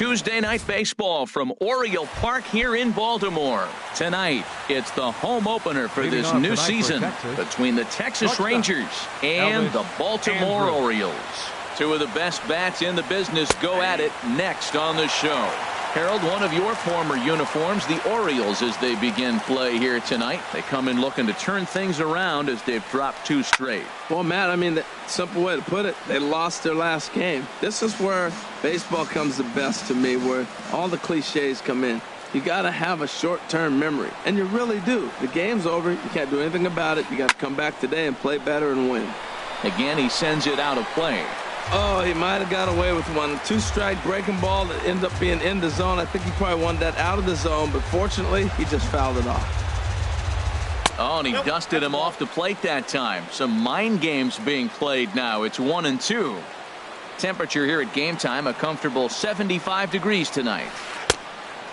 Tuesday Night Baseball from Oriole Park here in Baltimore. Tonight, it's the home opener for this new season between the Texas Rangers and the Baltimore Orioles. Two of the best bats in the business go at it next on the show. Harold, one of your former uniforms, the Orioles, as they begin play here tonight. They come in looking to turn things around as they've dropped 2 straight. Well, Matt, I mean, the simple way to put it, they lost their last game. This is where baseball comes the best to me, where all the cliches come in. You got to have a short-term memory, and you really do. The game's over. You can't do anything about it. You got to come back today and play better and win. Again, he sends it out of play. Oh, he might have got away with one. 2-strike breaking ball that ended up being in the zone. I think he probably wanted that out of the zone, but fortunately, he just fouled it off. Oh, and he dusted him off the plate that time. Some mind games being played now. It's 1-2. Temperature here at game time, a comfortable 75 degrees tonight.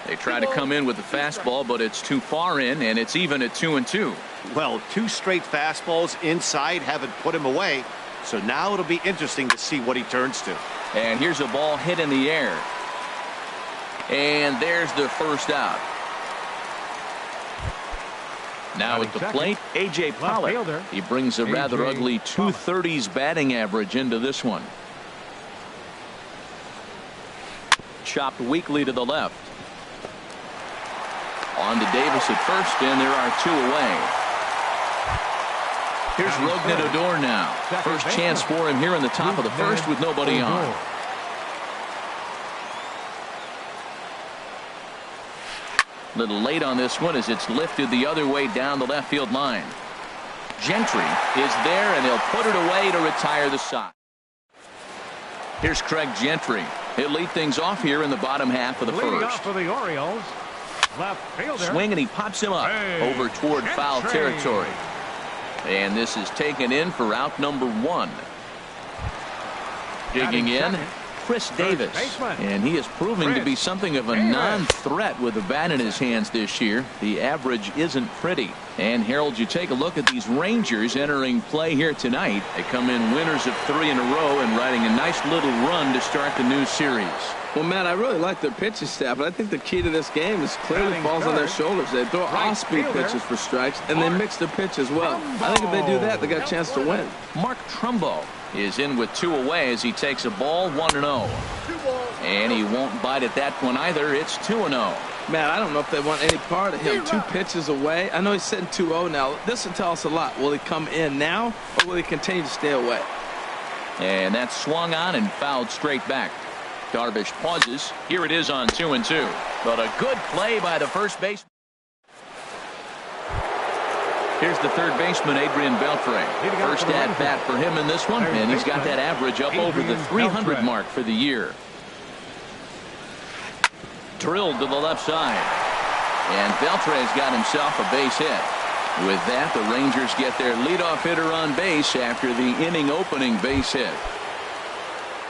They try to come in with the fastball, but it's too far in, and it's even at 2-2. Well, 2 straight fastballs inside haven't put him away. So now it'll be interesting to see what he turns to. And here's a ball hit in the air. And there's the first out. Now at the plate, A.J. Pollock. He brings a rather ugly 230s batting average into this one. Chopped weakly to the left. On to Davis at first, and there are 2 away. Here's Rougned Odor now. First chance for him here in the top of the first with nobody on. Little late on this one as it's lifted the other way down the left field line. Gentry is there, and he'll put it away to retire the side. Here's Craig Gentry. He'll lead things off here in the bottom half of the first. Off for the Orioles. Left fielder. Swing, and he pops him up over toward foul territory. And this is taken in for out number 1. Digging in, Chris Davis. And he is proving to be something of a non-threat with the bat in his hands this year. The average isn't pretty. And Harold, you take a look at these Rangers entering play here tonight. They come in winners of 3 in a row and riding a nice little run to start the new series. Well, Matt, I really like their pitching staff, but I think the key to this game is clearly falls on their shoulders. They throw off-speed pitches for strikes, and they mix their pitch as well. I think if they do that, they got a chance to win. Mark Trumbo is in with 2 away as he takes a ball, 1-0. And he won't bite at that one either. It's 2-0. Matt, I don't know if they want any part of him. 2 pitches away. I know he's sitting 2-0 now. This will tell us a lot. Will he come in now, or will he continue to stay away? And that's swung on and fouled straight back. Darvish pauses. Here it is on 2-2. But a good play by the first baseman. Here's the third baseman, Adrian Beltre. First at bat for him in this one, and he's got that average up over the 300 mark for the year. Drilled to the left side. And Beltre's got himself a base hit. With that, the Rangers get their leadoff hitter on base after the inning opening base hit.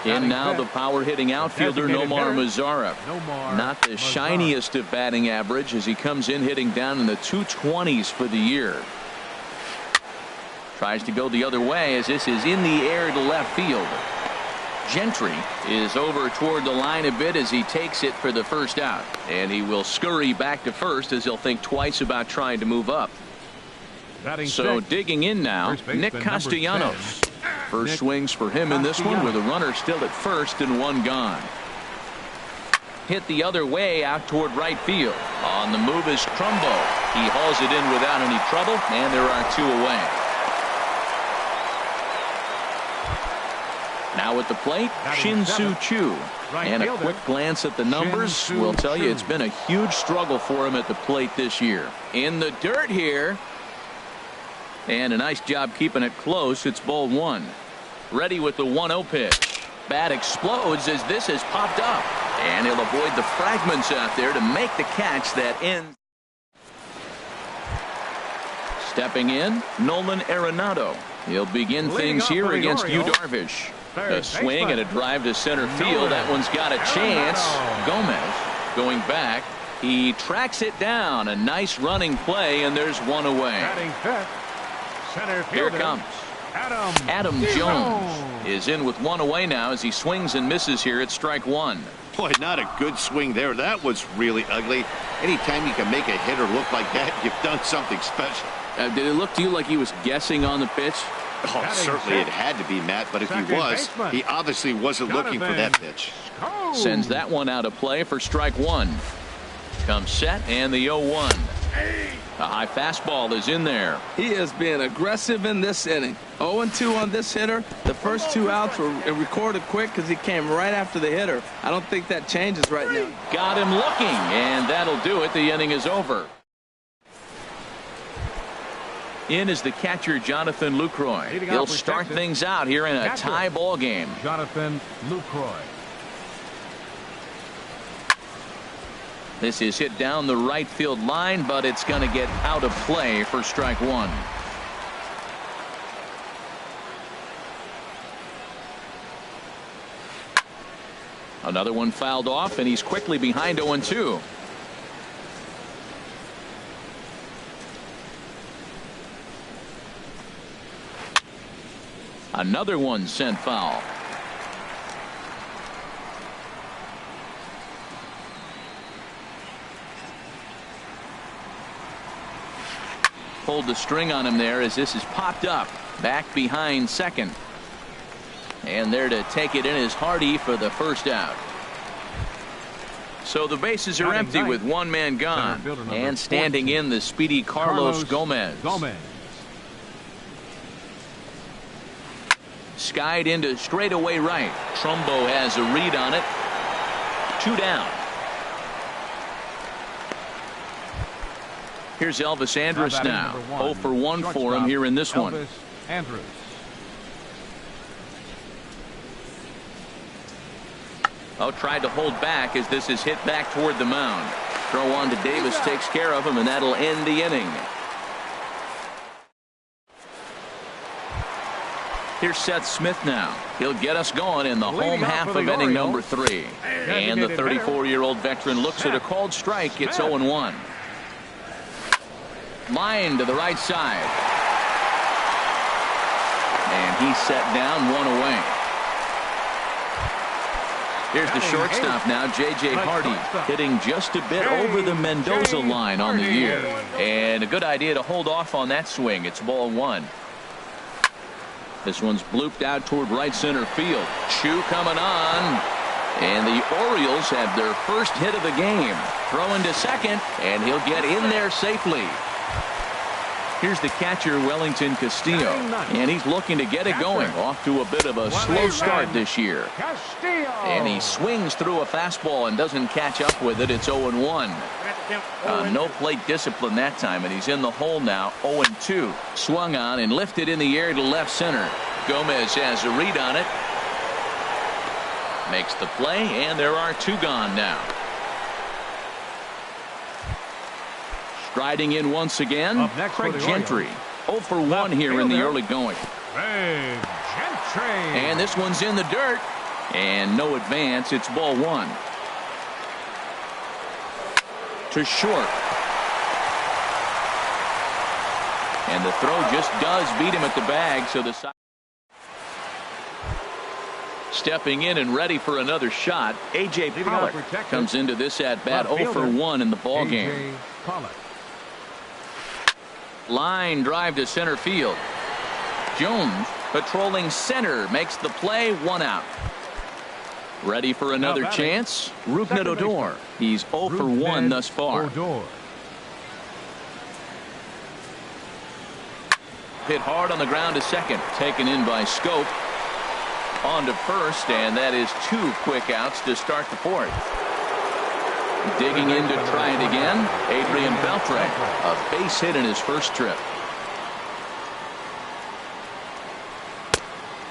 In now the power hitting outfielder Nomar Mazara. Not the shiniest of batting average as he comes in hitting down in the 220s for the year. Tries to go the other way as this is in the air to left field. Gentry is over toward the line a bit as he takes it for the first out. And he will scurry back to first as he'll think twice about trying to move up. So digging in now, Nick Castellanos. First swings for him in this one with a runner still at first and 1 gone. Hit the other way out toward right field. On the move is Trumbo. He hauls it in without any trouble, and there are 2 away. Now at the plate, Shin-Soo Choo. And a quick glance at the numbers will tell you it's been a huge struggle for him at the plate this year. In the dirt here. And a nice job keeping it close. It's ball 1. Ready with the 1-0 pitch. Bat explodes as this has popped up. And he'll avoid the fragments out there to make the catch that ends. Stepping in, Nolan Arenado. He'll begin things here against Yu Darvish. A swing and a drive to center field. That one's got a chance. Gomez going back. He tracks it down. A nice running play, and there's 1 away. Here comes Adam Jones is in with 1 away now as he swings and misses here at strike 1. Boy, not a good swing there. That was really ugly. Anytime you can make a hitter look like that, you've done something special. Did it look to you like he was guessing on the pitch? Oh, certainly it had to be, Matt, but if he was, he obviously wasn't looking for that pitch. Sends that one out of play for strike one. Comes set and the 0-1. A high fastball is in there. He is being aggressive in this inning. 0-2 on this hitter. The first 2 outs were recorded quick because he came right after the hitter. I don't think that changes right now. Got him looking, and that'll do it. The inning is over. In is the catcher, Jonathan Lucroy. He'll start things out here in a tie ball game. Jonathan Lucroy. This is hit down the right field line, but it's going to get out of play for strike one. Another one fouled off, and he's quickly behind 0-2. Another one sent foul. Pulled the string on him there as this is popped up. Back behind second. And there to take it in is Hardy for the first out. So the bases are empty with one man gone. And standing in the speedy Carlos Gomez. Skied into straightaway right. Trumbo has a read on it. 2 down. Here's Elvis Andrus now. 0 for 1 for him here in this one. Andrus. Oh, tried to hold back as this is hit back toward the mound. Throw on to Davis takes care of him, and that'll end the inning. Here's Seth Smith now. He'll get us going in the home half of inning number 3. And the 34-year-old veteran looks at a called strike. It's 0-1. Line to the right side. And he's set down, 1 away. Here's the shortstop now, J.J. Hardy, hitting just a bit over the Mendoza line on the year. And a good idea to hold off on that swing. It's ball 1. This one's blooped out toward right center field. Chu coming on. And the Orioles have their first hit of the game. Throwing to second, and he'll get in there safely. Here's the catcher, Wellington Castillo, and he's looking to get it going. Off to a bit of a slow start this year. And he swings through a fastball and doesn't catch up with it. It's 0-1. No plate discipline that time, and he's in the hole now. 0-2. Swung on and lifted in the air to left center. Gomez has a read on it. Makes the play, and there are 2 gone now. Striding in once again, Craig Gentry. 0 for 1 here in the early going. Craig Gentry. And this one's in the dirt. And no advance. It's ball 1. To short. And the throw just does beat him at the bag. So the side. Stepping in and ready for another shot, A.J. Pollock comes into this at bat 0 for 1 in the ball game. Line drive to center field. Jones patrolling center makes the play, 1 out. Ready for another chance. Rougned Odor. He's 0 for 1 thus far. Hit hard on the ground to second. Taken in by Scope. On to first, and that is 2 quick outs to start the 4th. Digging in to try it again, Adrian Beltre. A base hit in his first trip.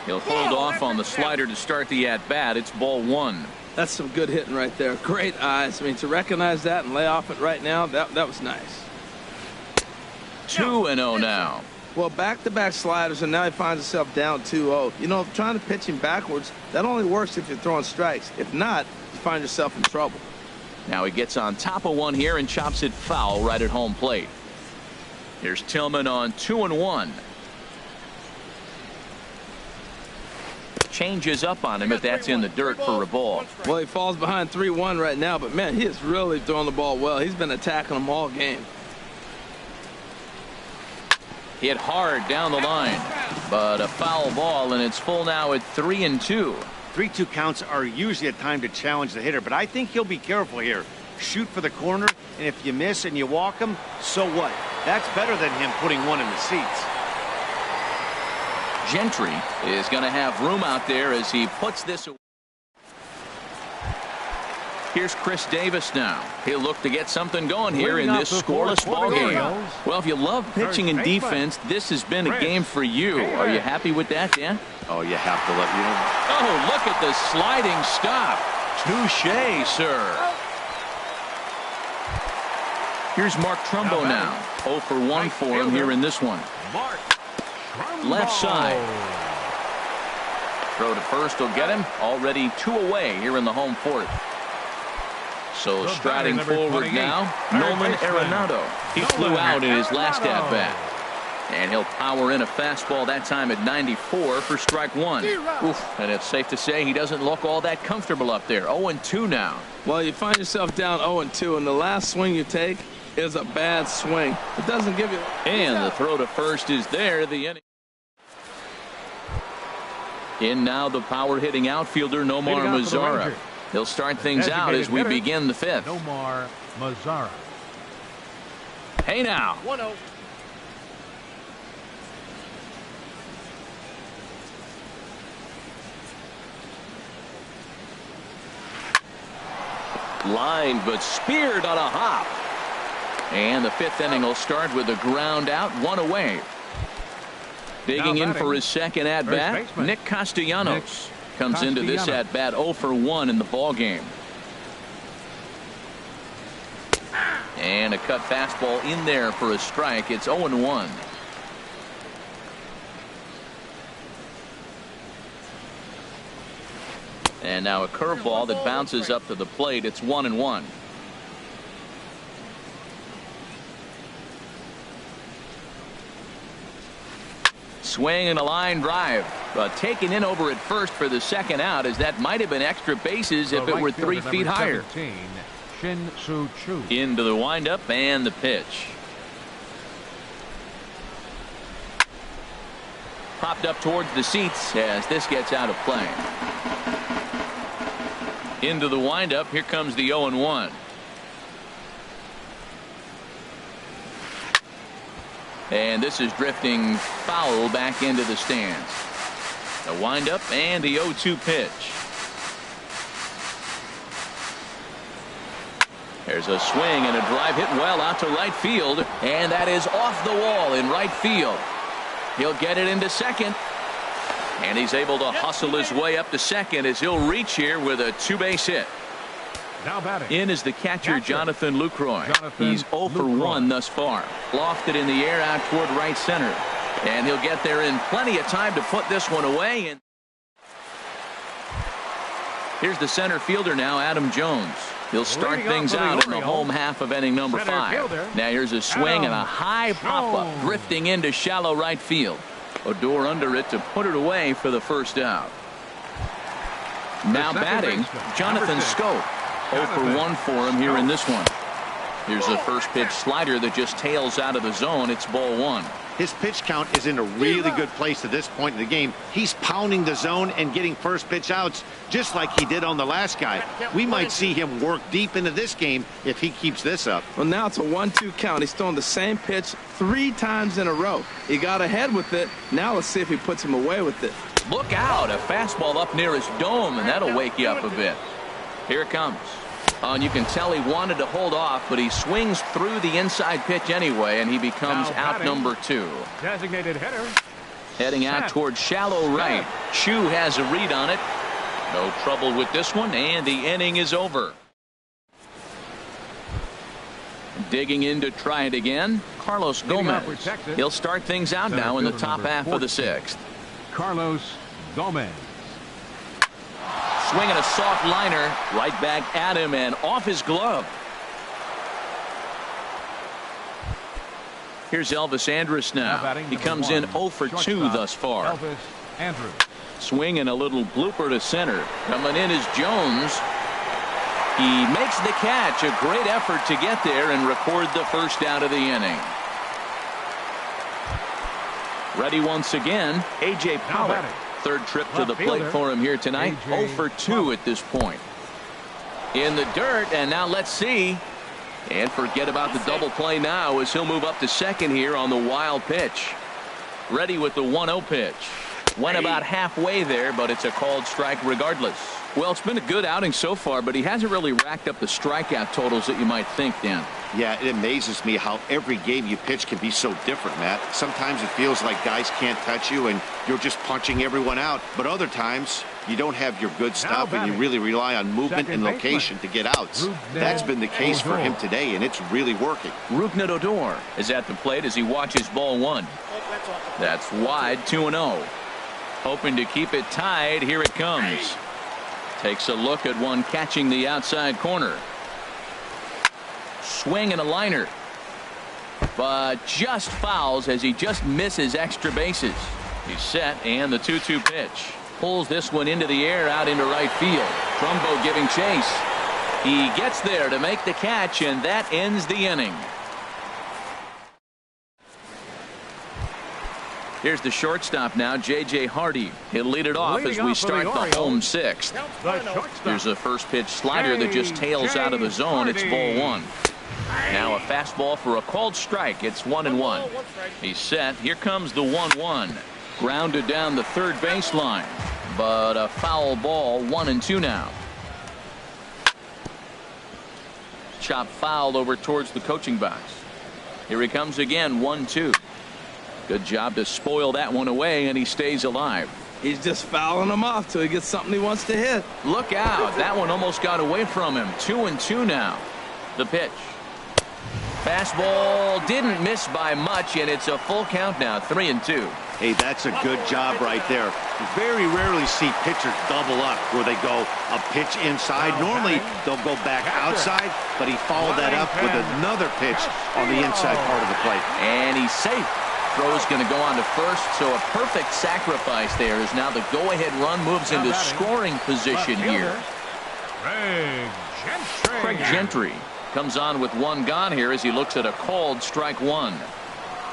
He'll hold off on the slider to start the at-bat. It's ball 1. That's some good hitting right there. Great eyes. I mean, to recognize that and lay off it right now, that was nice. 2-0 now. Well, back-to-back sliders, and now he finds himself down 2-0. You know, trying to pitch him backwards, that only works if you're throwing strikes. If not, you find yourself in trouble. Now he gets on top of one here and chops it foul right at home plate. Here's Tillman on 2-1. changes up on him if that's in the dirt for a ball. Well, he falls behind 3-1 right now, but man, he is really throwing the ball well. He's been attacking them all game. Hit hard down the line, but a foul ball, and it's full now at 3-2. 3-2 counts are usually a time to challenge the hitter, but I think he'll be careful here. Shoot for the corner, and if you miss and you walk him, so what? That's better than him putting one in the seats. Gentry is going to have room out there as he puts this away. Here's Chris Davis now. He'll look to get something going here in this scoreless ball game. Well, if you love pitching and defense, this has been a game for you. Are you happy with that, Dan? Oh, you have to let you. Oh, look at the sliding stop. Touche, sir. Here's Mark Trumbo now. 0 for 1 for him here in this one. Left side. Throw to first will get him. Already 2 away here in the home fourth. So striding forward now, Nolan Arenado. He flew out in his last at-bat. And he'll power in a fastball that time at 94 for strike 1. Oof, and it's safe to say he doesn't look all that comfortable up there. 0-2 now. Well, you find yourself down 0-2, and the last swing you take is a bad swing. It doesn't give you. And the throw to first is there. The inning. In now the power hitting outfielder Nomar Mazara. He'll start things out as we begin the 5th. Nomar Mazara. Hey now. 1-0. Line but speared on a hop. And the 5th inning will start with a ground out, 1 away. Digging in for his second at-bat, Nick Castellanos. Comes into this at-bat 0 for 1 in the ball game. And a cut fastball in there for a strike. It's 0-1. And now a curveball that bounces up to the plate. It's 1-1. Swing and a line drive, but taken in over at first for the second out, as that might have been extra bases if it were 3 feet higher. Into the windup and the pitch. Popped up towards the seats as this gets out of play. Into the windup. Here comes the 0-1. And this is drifting foul back into the stands. The windup and the 0-2 pitch. There's a swing and a drive hit well out to right field, and that is off the wall in right field. He'll get it into second, and he's able to hustle his way up to second as he'll reach here with a 2-base hit. Now batting. In is the catcher, Jonathan Lucroy. He's 0 for 1 thus far. Lofted in the air out toward right center. And he'll get there in plenty of time to put this one away. And here's the center fielder now, Adam Jones. He'll start things out in the home half of inning number 5. Now here's a swing and a high pop-up drifting into shallow right field. Odor under it to put it away for the first out. Now batting, Jonathan Scope. 0 for 1 for him here in this one. Here's a first pitch slider that just tails out of the zone. It's ball 1. His pitch count is in a really good place at this point in the game. He's pounding the zone and getting first pitch outs just like he did on the last guy. We might see him work deep into this game if he keeps this up. Well, now it's a 1-2 count. He's throwing the same pitch 3 times in a row. He got ahead with it. Now let's see if he puts him away with it. Look out. A fastball up near his dome, and that'll wake you up a bit. Here it comes. And you can tell he wanted to hold off, but he swings through the inside pitch anyway, and he becomes out number 2. Designated hitter. Heading out towards shallow right. Chu has a read on it. No trouble with this one, and the inning is over. Digging in to try it again, Carlos Gomez. He'll start things out now in the top half of the 6th. Carlos Gomez. Swinging a soft liner right back at him and off his glove. Here's Elvis Andrus now. He comes in 0 for 2 thus far. Elvis Andrus. Swing and a little blooper to center. Coming in is Jones. He makes the catch. A great effort to get there and record the first out of the inning. Ready once again, A.J. Pollock. Third trip to the plate for him here tonight. 0 for 2 at this point. In the dirt, and now let's see. And forget about the double play now as he'll move up to second here on the wild pitch. Ready with the 1-0 pitch. Went about halfway there, but it's a called strike regardless. Well, it's been a good outing so far, but he hasn't really racked up the strikeout totals that you might think, Dan. Yeah, it amazes me how every game you pitch can be so different, Matt. Sometimes it feels like guys can't touch you and you're just punching everyone out. But other times, you don't have your good stuff and you really rely on movement and location to get outs. That's been the case for him today, and it's really working. Rougned Odor is at the plate as he watches ball one. That's wide, 2-0. Hoping to keep it tied. Here it comes. Takes a look at one catching the outside corner. Swing and a liner. But just fouls as he just misses extra bases. He's set, and the 2-2 pitch. Pulls this one into the air out into right field. Trumbo giving chase. He gets there to make the catch, and that ends the inning. Here's the shortstop now, J.J. Hardy. He'll lead it off as we start the home sixth. There's a first pitch slider that just tails out of the zone. It's ball one. Now a fastball for a called strike. It's 1-1. He's set. Here comes the 1-1. Grounded down the third baseline. But a foul ball, 1-2 now. Chop foul over towards the coaching box. Here he comes again, 1-2. Good job to spoil that one away, and he stays alive. He's just fouling him off till he gets something he wants to hit. Look out. That one almost got away from him. 2-2 now. The pitch. Fastball didn't miss by much, and it's a full count now, 3-2. Hey, that's a good job right there. You very rarely see pitchers double up where they go a pitch inside. Normally, they'll go back outside, but he followed that up with another pitch on the inside part of the plate. And he's safe. Throw's going to go on to first, so a perfect sacrifice there as now the go-ahead run moves into scoring position here. Craig Gentry comes on with one gone here as he looks at a called strike one.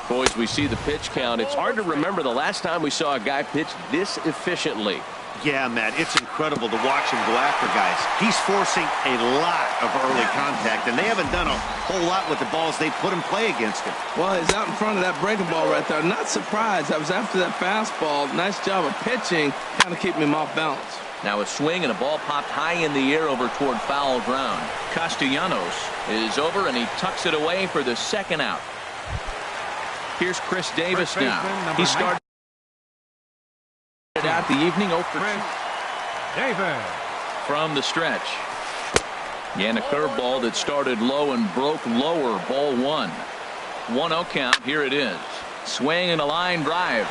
Boys, we see the pitch count. It's hard to remember the last time we saw a guy pitch this efficiently. Yeah, Matt, it's incredible to watch him go after guys. He's forcing a lot of early contact, and they haven't done a whole lot with the balls they put in play against him. Well, he's out in front of that breaking ball right there. Not surprised. I was after that fastball. Nice job of pitching, kind of keeping him off balance. Now a swing and a ball popped high in the air over toward foul ground. Castellanos is over, and he tucks it away for the second out. Here's Chris Davis now. He started out the evening 0 for 2. Davis From the stretch. And a curveball that started low and broke lower. Ball one. 1-0 count. Here it is. Swing and a line drive.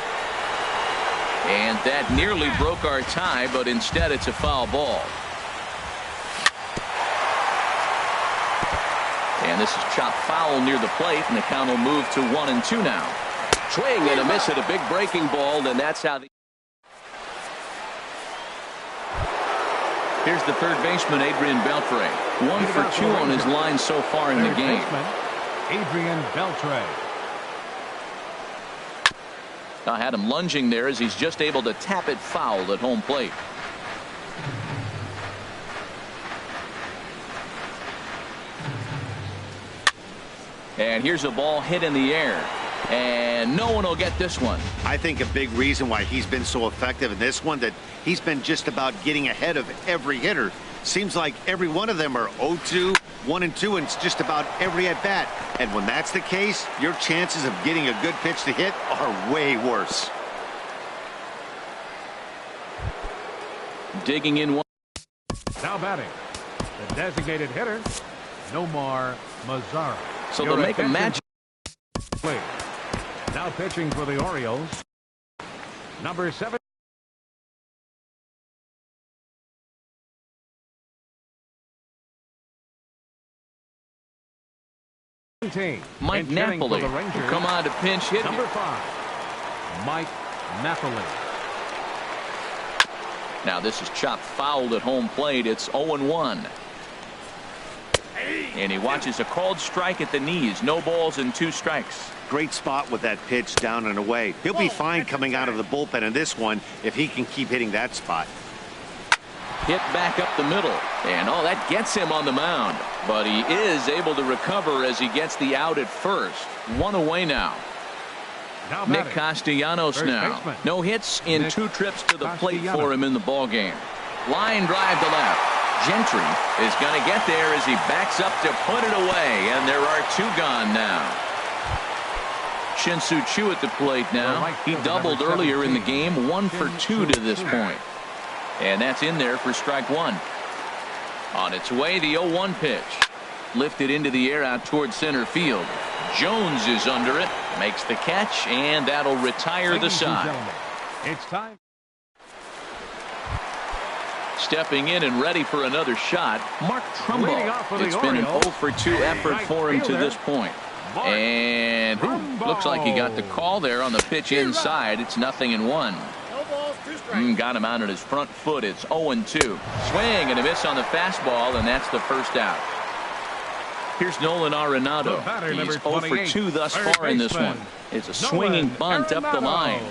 And that nearly broke our tie, but instead it's a foul ball. And this is chopped foul near the plate, and the count will move to 1-2 now. Swing and a miss at a big breaking ball, and that's how the... Here's the third baseman, Adrian Beltre. 1 for 2 on his line so far in the game. Adrian Beltre. I had him lunging there as he's just able to tap it foul at home plate. And here's a ball hit in the air. And no one will get this one. I think a big reason why he's been so effective in this one, that he's been just about getting ahead of every hitter. Seems like every one of them are 0-2, 1-2, and it's just about every at-bat. And when that's the case, your chances of getting a good pitch to hit are way worse. Digging in one. Now batting, the designated hitter, Nomar Mazara. So they'll make a match. Play. Now pitching for the Orioles, number 7. Mike Napoli will come on to pinch hit. Number 5, Mike Napoli. Now this is chopped foul at home plate. It's 0-1. And he watches a called strike at the knees. No balls and 2 strikes. Great spot with that pitch down and away. He'll be fine coming out of the bullpen in this one if he can keep hitting that spot. Hit back up the middle. And that gets him on the mound. But he is able to recover as he gets the out at first. 1 away now. Nick Castellanos now. No hits in 2 trips to the plate for him in the ballgame. Line drive to left. Gentry is going to get there as he backs up to put it away. And there are 2 gone now. Shin-Soo Choo at the plate now. He doubled earlier in the game. 1 for 2 to this point. And that's in there for strike 1. On its way, the 0-1 pitch. Lifted into the air out towards center field. Jones is under it. Makes the catch, and that'll retire the side. It's time. Stepping in and ready for another shot, Mark Trumbo. It's been an 0 for 2 effort for him to this point. And looks like he got the call there on the pitch inside. It's 0-1. Got him out on his front foot. It's 0-2. Swing and a miss on the fastball, and that's the first out. Here's Nolan Arenado. He's 0 for 2 thus far in this one. It's a swinging bunt up the line.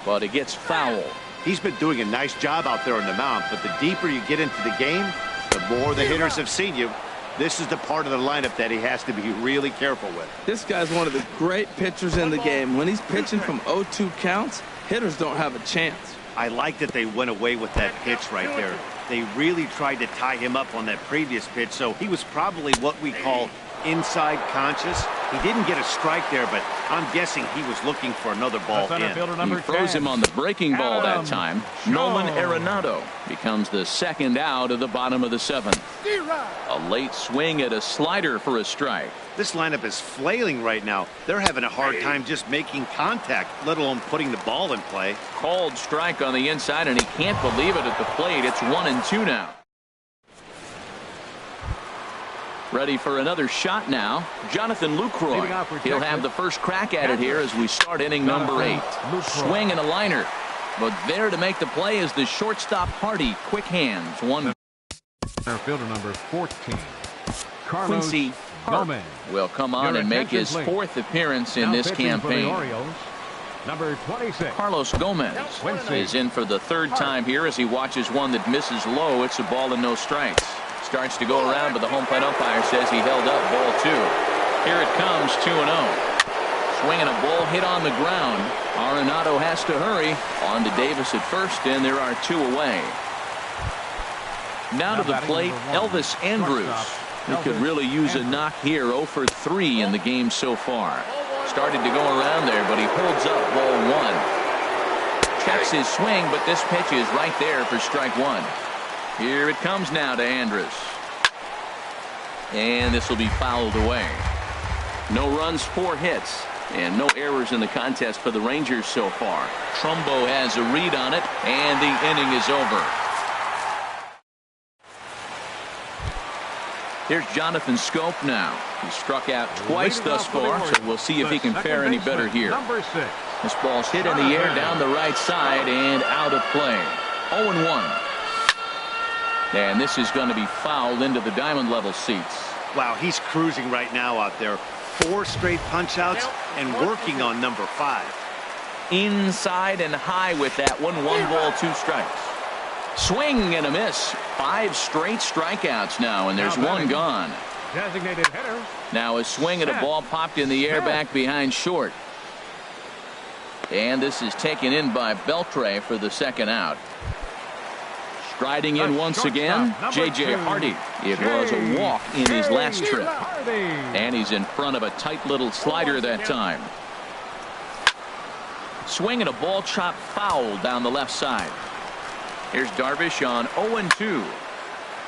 But it gets foul. He's been doing a nice job out there on the mound, but the deeper you get into the game, the more the hitters have seen you. This is the part of the lineup that he has to be really careful with. This guy's one of the great pitchers in the game. When he's pitching from 0-2 counts, hitters don't have a chance. I like that they went away with that pitch right there. They really tried to tie him up on that previous pitch, so he was probably what we call inside conscious. He didn't get a strike there, but I'm guessing he was looking for another ball in. He throws him on the breaking ball that time. Nolan Arenado becomes the second out of the bottom of the 7th. A late swing at a slider for a strike. This lineup is flailing right now. They're having a hard time just making contact, let alone putting the ball in play. Called strike on the inside, and he can't believe it at the plate. It's 1-2 now. Ready for another shot now. Jonathan Lucroy. He'll have the first crack at it here as we start inning number 8. Swing and a liner. But there to make the play is the shortstop Hardy. Quick hands. One. Fielder number 14. Quincy Gomez will come on and make his 4th appearance in this campaign. Number 26. Carlos Gomez is in for the 3rd time here as he watches one that misses low. It's a ball and no strikes. Starts to go around, but the home plate umpire says he held up ball 2. Here it comes, 2-0. Swinging a ball hit on the ground. Arenado has to hurry. On to Davis at first, and there are 2 away. Now to the plate, Elvis Andrus. He could really use a knock here. 0 for 3 in the game so far. Started to go around there, but he holds up ball 1. Checks his swing, but this pitch is right there for strike 1. Here it comes now to Andrus. And this will be fouled away. No runs, 4 hits, and no errors in the contest for the Rangers so far. Trumbo has a read on it, and the inning is over. Here's Jonathan Scope now. He struck out twice thus far, so we'll see if he can fare any better here. This ball's hit in the air down the right side and out of play. 0-1. And this is going to be fouled into the diamond level seats. Wow, he's cruising right now out there. 4 straight punch outs and working on number 5. Inside and high with that one. 1 ball, 2 strikes. Swing and a miss. 5 straight strikeouts now, and there's 1 gone. Designated hitter. Now a swing at a ball popped in the air back behind short. And this is taken in by Beltre for the 2nd out. Striding in once again, J.J. Hardy. It was a walk in his last trip. And he's in front of a tight little slider that time. Swing and a ball chopped foul down the left side. Here's Darvish on 0-2.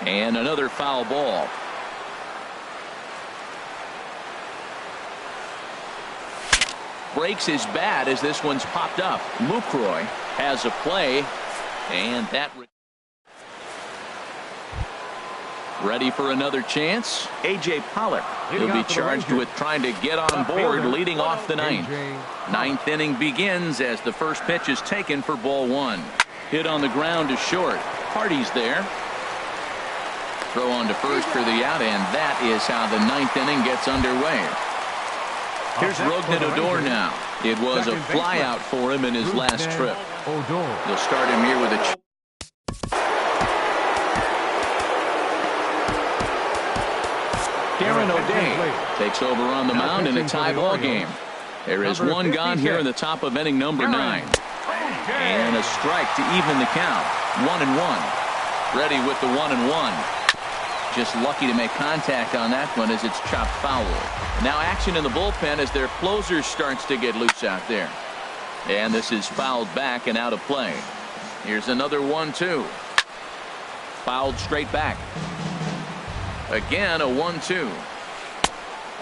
And another foul ball. Breaks his bat as this one's popped up. Lucroy has a play, and that Ready for another chance? A.J. Pollock. He'll be charged with trying to get on board, leading off the ninth. Ninth inning begins as the first pitch is taken for ball one. Hit on the ground to short. Hardy's there. Throw on to first for the out, and that is how the ninth inning gets underway. Here's Rougned Odor now. It was a flyout for him in his last trip. They'll start him here with a Darren O'Day takes over on the mound in a tie ball game. There is one gone here in the top of inning number 9. And a strike to even the count. 1-1. Ready with the 1-1. Just lucky to make contact on that one as it's chopped foul. Now action in the bullpen as their closer starts to get loose out there. And this is fouled back and out of play. Here's another 1-2. Fouled straight back. Again a 1-2.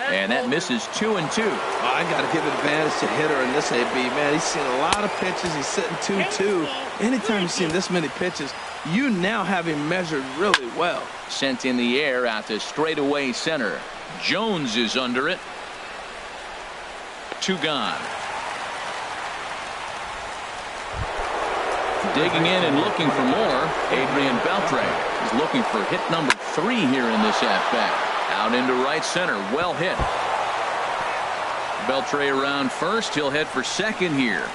And that misses 2-2. Oh, I got to give advantage to hitter in this AB, man. He's seen a lot of pitches. He's sitting 2-2. Anytime you've seen this many pitches, you now have him measured really well. Sent in the air out to straightaway center. Jones is under it. 2 gone. Digging in and looking for more. Adrian Beltre is looking for hit number 3 here in this at-bat. Out into right center. Well hit. Beltre around first. He'll head for second here.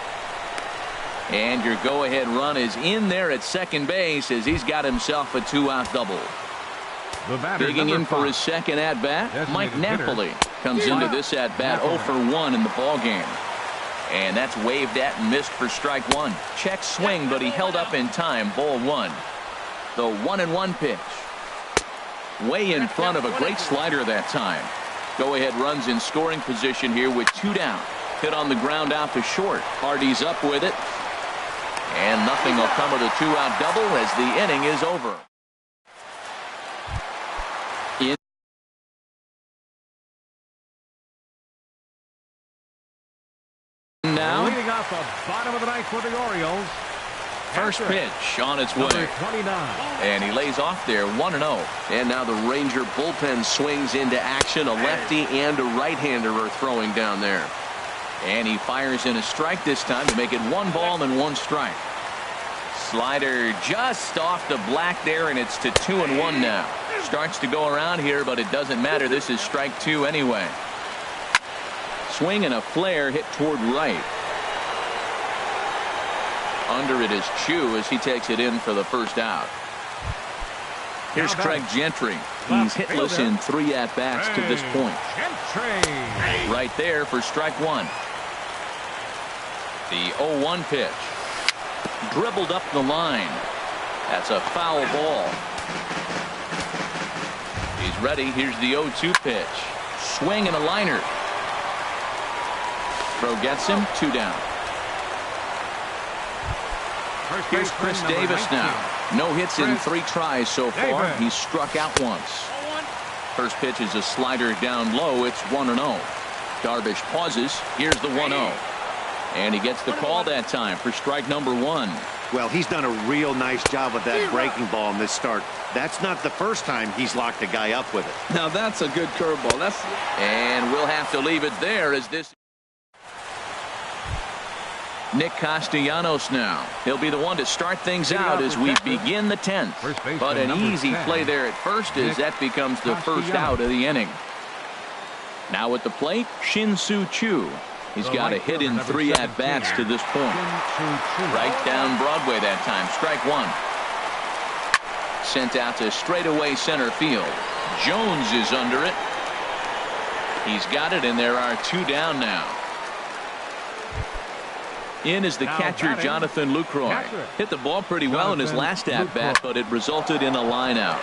And your go-ahead run is in there at second base as he's got himself a 2-out double. Digging in for his second at-bat, Mike Napoli comes into this at-bat 0 for 1 in the ballgame. And that's waved at and missed for strike 1. Check swing, but he held up in time. Ball 1. The 1-1 pitch. Way in front of a great slider that time. Go-ahead runs in scoring position here with 2 down. Hit on the ground out to short. Hardy's up with it. And nothing will come of the 2-out double as the inning is over. Now, leading off the bottom of the ninth for the Orioles. First pitch on its way. 29. And he lays off there 1-0. And now the Ranger bullpen swings into action. A lefty and a right-hander are throwing down there. And he fires in a strike this time to make it 1 ball and 1 strike. Slider just off the black there, and it's to 2-1 now. Starts to go around here, but it doesn't matter. This is strike 2 anyway. Swing and a flare hit toward right. Under it is Chu as he takes it in for the first out. Here's Craig Gentry. He's hitless in 3 at-bats to this point. Right there for strike 1. The 0-1 pitch. Dribbled up the line. That's a foul ball. He's ready. Here's the 0-2 pitch. Swing and a liner. Throw gets him. 2 down. Here's Chris Davis now. No hits in 3 tries so far. He's struck out once. First pitch is a slider down low. It's 1-0. Darvish pauses. Here's the 1-0. And he gets the call that time for strike number 1. Well, he's done a real nice job with that breaking ball in this start. That's not the first time he's locked a guy up with it. Now that's a good curveball. And we'll have to leave it there as this. Nick Castellanos now. He'll be the one to start things out as we begin the 10th. But an easy play there at first as that becomes the first out of the inning. Now at the plate, Shin-Soo Choo. He's got a hit in 3 at-bats to this point. Right down Broadway that time. Strike 1. Sent out to straightaway center field. Jones is under it. He's got it, and there are 2 down now. In is the catcher, Jonathan Lucroy. Hit the ball pretty well in his last at-bat, but it resulted in a line-out.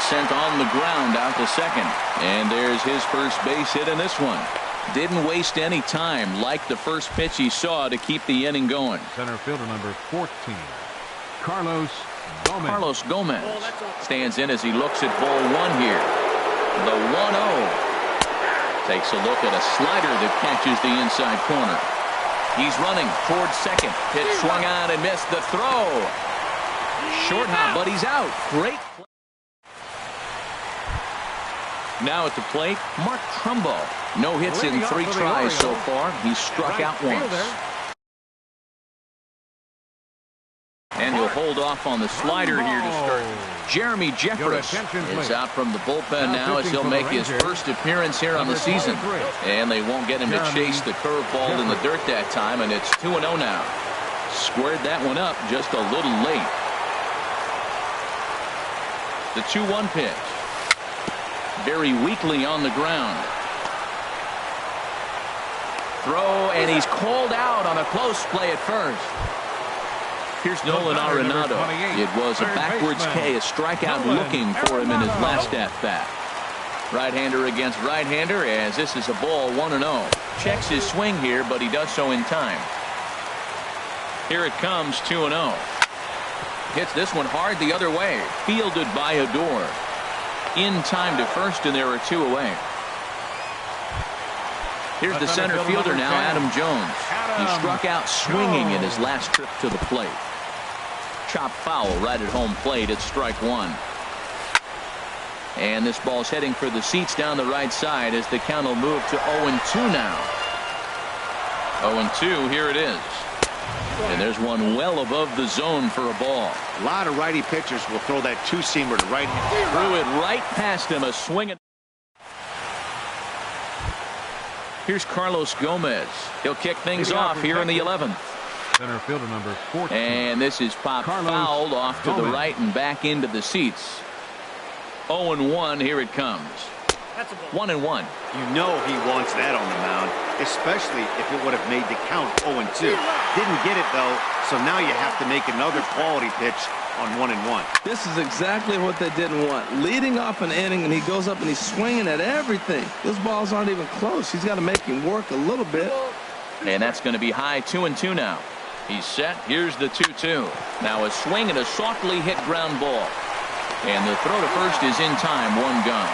Sent on the ground out to second. And there's his first base hit in this one. Didn't waste any time, like the first pitch he saw, to keep the inning going. Center fielder number 14, Carlos Gomez. Carlos Gomez stands in as he looks at ball 1 here. The 1-0. Takes a look at a slider that catches the inside corner. He's running towards second. Pitch swung on and missed the throw. Short hop, but he's out. Great play. Now at the plate, Mark Trumbo. No hits in 3 tries so far. He's struck out once. And he'll hold off on the slider here to start. Jeremy Jeffress is out from the bullpen now as he'll make his first appearance here on the season. And they won't get him to chase the curveball in the dirt that time, and it's 2-0 now. Squared that one up just a little late. The 2-1 pitch. Very weakly on the ground. Throw, and he's called out on a close play at first. Here's Nolan Arenado. It was a backwards K, a strikeout looking for him in his last at-bat. Right-hander against right-hander as this is a ball 1-0. Checks his swing here, but he does so in time. Here it comes, 2-0. Hits this one hard the other way. Fielded by Odor. In time to first, and there are 2 away. Here's the center fielder now, Adam Jones. He struck out swinging in his last trip to the plate. Chop foul right at home plate at strike 1. And this ball's heading for the seats down the right side as the count will move to 0-2 now. 0-2, here it is. And there's one well above the zone for a ball. A lot of righty pitchers will throw that two-seamer to right. Threw it right past him, a swing. Here's Carlos Gomez. He'll kick things off here in the 11th. Center fielder number 14. And this is popped fouled off to the right and back into the seats. 0-1, here it comes. 1-1. You know he wants that on the mound, especially if it would have made the count 0-2. Didn't get it, though, so now you have to make another quality pitch on 1-1. This is exactly what they didn't want. Leading off an inning, and he goes up and he's swinging at everything. Those balls aren't even close. He's got to make him work a little bit. And that's going to be high, 2-2 now. He's set. Here's the 2-2. Now a swing and a softly hit ground ball. And the throw to first is in time, 1 gone.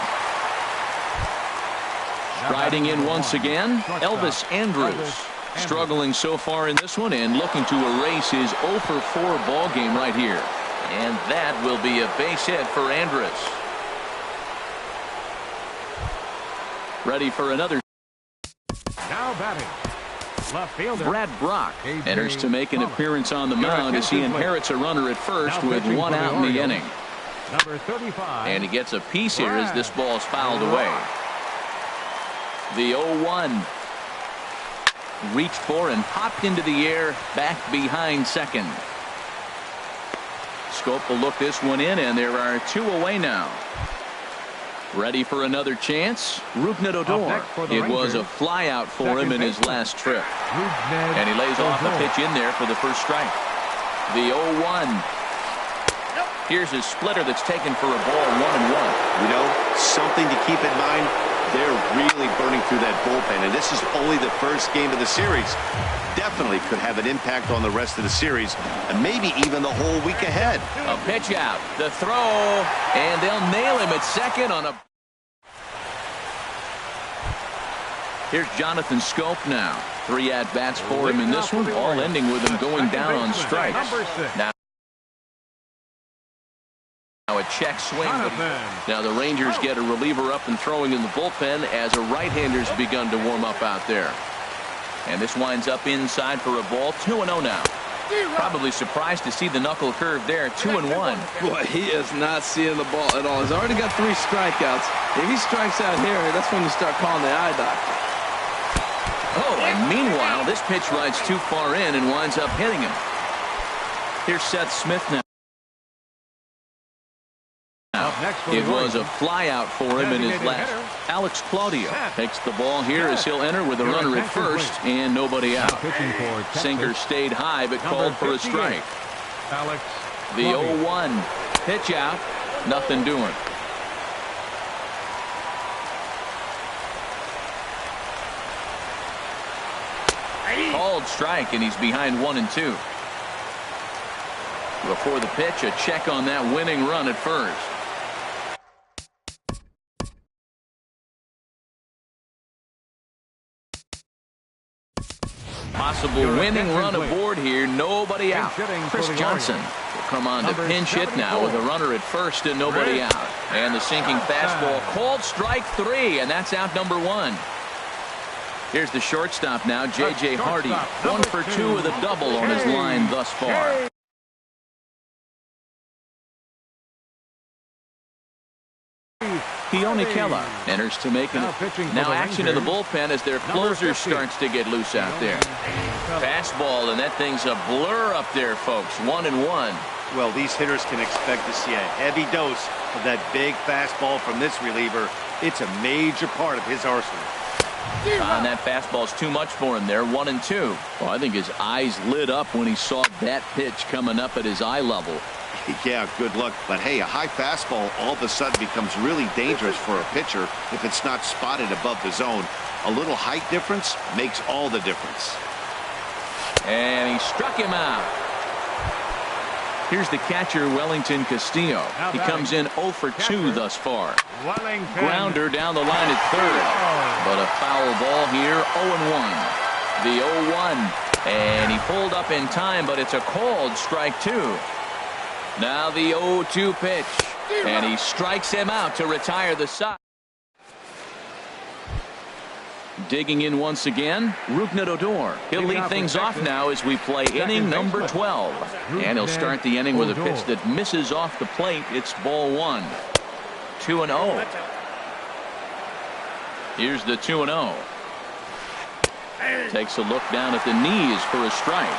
Striding in once again, Elvis Andrus. Struggling so far in this one and looking to erase his 0-for-4 ball game right here. And that will be a base hit for Andrus. Ready for another. Now batting. Left fielder Brad Brock enters to make an appearance on the mound as he inherits a runner at first with 1 out in the inning. Number 35. And he gets a piece here as this ball is fouled away. The 0-1. Reached for and popped into the air back behind second. Scope will look this one in, and there are 2 away now. Ready for another chance? Rougned Odor. It was a fly out for him in his last trip. And he lays off the pitch in there for the first strike. The 0-1. Here's his splitter that's taken for a ball, 1-1. You know, something to keep in mind. They're really burning through that bullpen, and this is only the first game of the series. Definitely could have an impact on the rest of the series, and maybe even the whole week ahead. A pitch out, the throw, and they'll nail him at second on a. Here's Jonathan Scope now. 3 at-bats for him in this one, all ending with him going down on strikes. Now a check swing. Now the Rangers get a reliever up and throwing in the bullpen as a right-hander's begun to warm up out there. And this winds up inside for a ball, 2-0 now. Probably surprised to see the knuckle curve there, 2-1. Boy, he is not seeing the ball at all. He's already got 3 strikeouts. If he strikes out here, that's when you start calling the eye doctor. Oh, and meanwhile, this pitch rides too far in and winds up hitting him. Here's Seth Smith now. It was a fly out for him in his last. Alex Claudio takes the ball here as he'll enter with a runner at first and nobody out. Sinker stayed high but called for a strike. The 0-1 pitch out, nothing doing. Called strike, and he's behind 1-2. Before the pitch, a check on that winning run at first. Possible winning run aboard here. Nobody out. Chris Johnson come on to pinch hit now with a runner at first and nobody out. And the sinking fastball called strike 3, and that's out number 1. Here's the shortstop now, J.J. Hardy. 1 for 2 with a double on his line thus far. Keone Kela enters to make it. Now action in the bullpen as their closer starts to get loose out there. Fastball, and that thing's a blur up there, folks. 1-1. Well, these hitters can expect to see a heavy dose of that big fastball from this reliever. It's a major part of his arsenal. And that fastball's too much for him there. 1-2. Well, I think his eyes lit up when he saw that pitch coming up at his eye level. Yeah, good luck. But hey, a high fastball all of a sudden becomes really dangerous for a pitcher if it's not spotted above the zone. A little height difference makes all the difference. And he struck him out. Here's the catcher, Wellington Castillo. He comes in 0 for 2 thus far. Grounder down the line at third. But a foul ball here, 0-1. The 0-1. And he pulled up in time, but it's a called strike 2. Now the 0-2 pitch. And he strikes him out to retire the side. Digging in once again, Rougned Odor. He'll lead things off now as we play inning number 12. And he'll start the inning with a pitch that misses off the plate. It's ball 1. 2-0. Here's the 2-0. Takes a look down at the knees for a strike.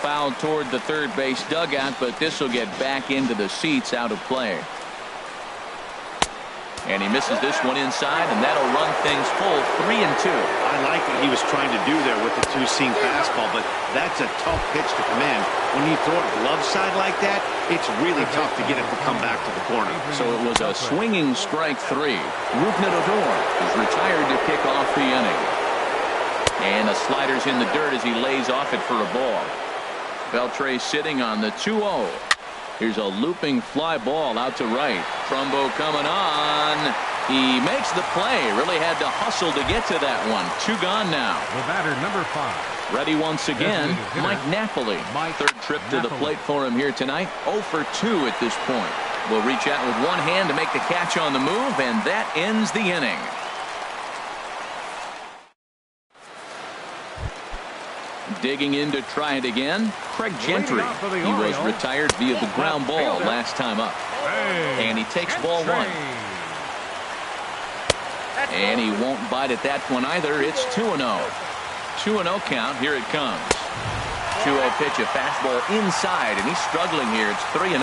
Fouled toward the third base dugout, but this will get back into the seats, out of play. And he misses this one inside, and that'll run things full 3-2. I like what he was trying to do there with the two-seam fastball, but that's a tough pitch to command. When you throw it glove side like that, it's really tough to get it to come back to the corner. So it was a swinging strike 3. Rougned Odor is retired to kick off the inning. And the slider's in the dirt as he lays off it for a ball. Beltre sitting on the 2-0. Here's a looping fly ball out to right. Trumbo coming on. He makes the play. Really had to hustle to get to that one. 2 gone now. The batter, number 5. Ready once again, Mike Napoli. Third trip to the plate for him here tonight. 0 for 2 at this point. Will reach out with one hand to make the catch on the move, and that ends the inning. Digging in to try it again, Craig Gentry. He was retired via the ground ball last time up. And he takes ball 1. And he won't bite at that one either. It's 2-0. 2-0 count. Here it comes. 2-0 pitch, a fastball inside, and he's struggling here. It's 3-0.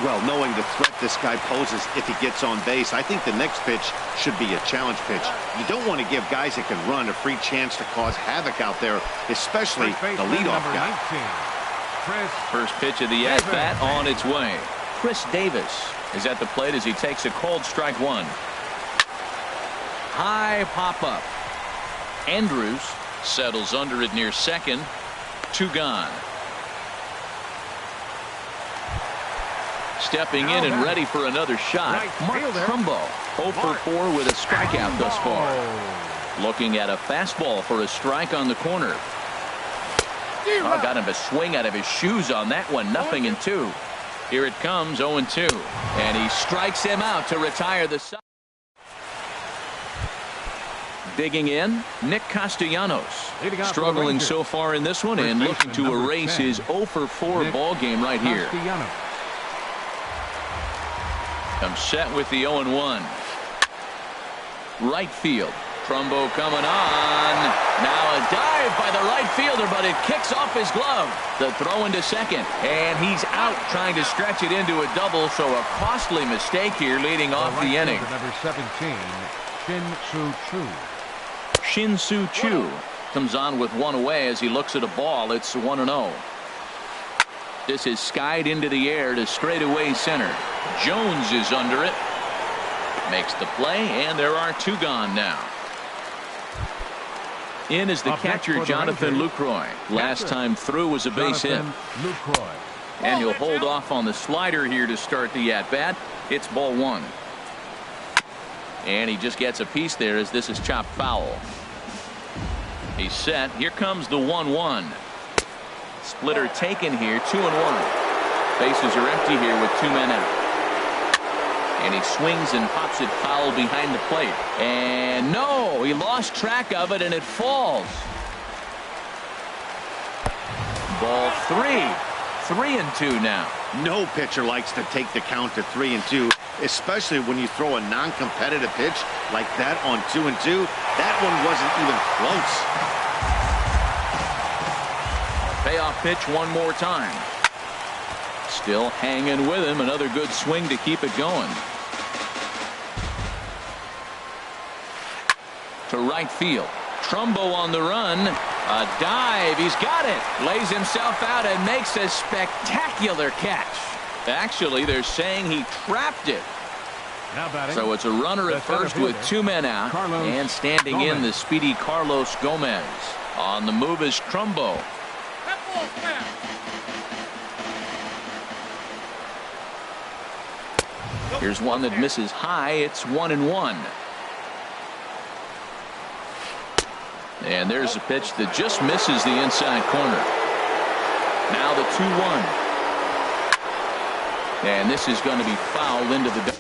Well, knowing the threat this guy poses if he gets on base, I think the next pitch should be a challenge pitch. You don't want to give guys that can run a free chance to cause havoc out there, especially the leadoff guy. First pitch of the at-bat on its way. Chris Davis is at the plate as he takes a called strike 1. High pop-up. Andrews settles under it near second. 2 gone. Stepping in and ready for another shot, Mark Trumbo. 0 for 4 with a strikeout thus far. Looking at a fastball for a strike on the corner. Oh, got him to swing out of his shoes on that one. 0-2. Here it comes, 0-2. And he strikes him out to retire the side. Digging in, Nick Castellanos. Struggling so far in this one and looking to erase his 0 for 4 ball game right here. Comes set with the 0-1. Right field. Trumbo coming on. Now a dive by the right fielder, but it kicks off his glove. The throw into second, and he's out trying to stretch it into a double, so a costly mistake here leading off the inning. Number 17, Shin-Soo Choo. Shin-Soo Choo comes on with one away as he looks at a ball. It's 1-0. This is skied into the air to straightaway center. Jones is under it. Makes the play, and there are 2 gone now. In is the catcher, Jonathan Lucroy. Last time through was a base hit. And he'll hold off on the slider here to start the at-bat. It's ball 1. And he just gets a piece there as this is chopped foul. He's set. Here comes the 1-1. Splitter taken here, 2-1. Bases are empty here with 2 men out. And he swings and pops it foul behind the plate. And no, he lost track of it and it falls. Ball 3. 3-2 now. No pitcher likes to take the count to 3-2, especially when you throw a non-competitive pitch like that on 2-2. That one wasn't even close. Payoff pitch one more time. Still hanging with him. Another good swing to keep it going. To right field. Trumbo on the run. A dive. He's got it. Lays himself out and makes a spectacular catch. Actually, they're saying he trapped it. So it's a runner at first with 2 men out. And standing in the speedy Carlos Gomez. On the move is Trumbo. Here's one that misses high. It's 1-1. And there's a pitch that just misses the inside corner. Now the 2-1. And this is going to be fouled into the...